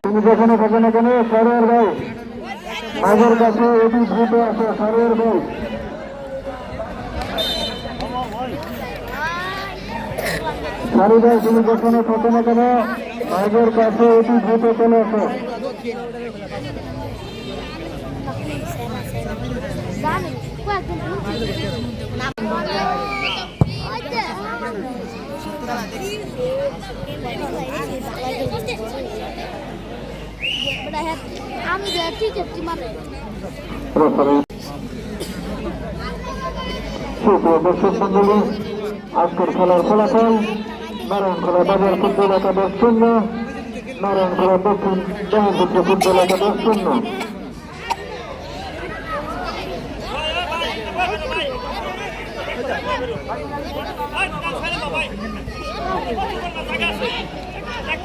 তুমি যেখানে থাকো না কেন সরের ভাই মাঝের কাছে এটি ভূত আছে সরের ভাই সারি ভাই তুমি যেখানে থাকো না কেন মাঝের কাছে এটি ভূত চলে আসো দর্শক মন্ডলী আজকের খেলার ফলাফল নারায়ণখোলা বাজার ফুটবল একাদশ 0 নারায়ণখোলা দক্ষিণ ব্রহ্মপুত্র ফুটবল একাদশ 0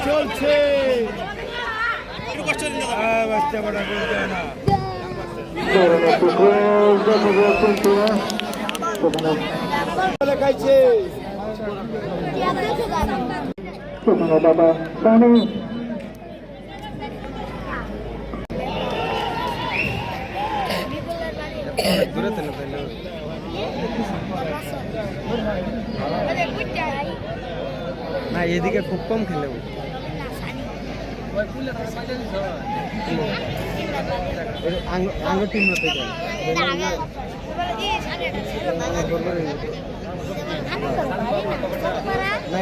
চলছে বাবা পানি না এদিকে খুব কম খেলে আঙ্গুর টিম না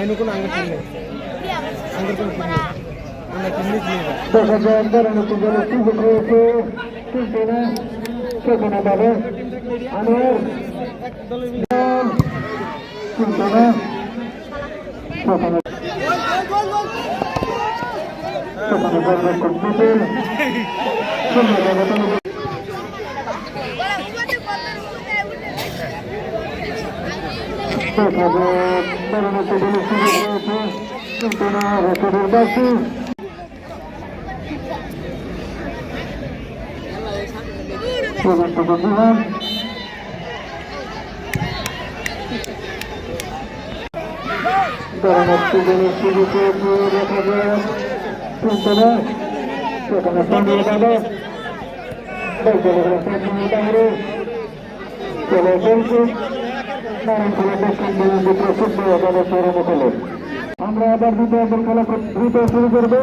এনে কোনো আঙ্গুর টিম নেই আঙ্গুর কোনো টিম নেই আমরা টিম নিয়ে 10,000 ফুটবল সুযোগ রয়েছে কিন্তু না সেখানে পাবে আনোয়ার কিন্তু না সেখানে কিন্তু না রেকর্ডের বাসী সেখানে সঙ্গীয় বাবা বাইরে চলে চলছে নারায়ণখোলা দক্ষিণ ব্রহ্মপুত্র ফুটবল একাদশের মুখলে আমরা আবার দ্বিতীয় খেলা দ্রুত শুরু করবো।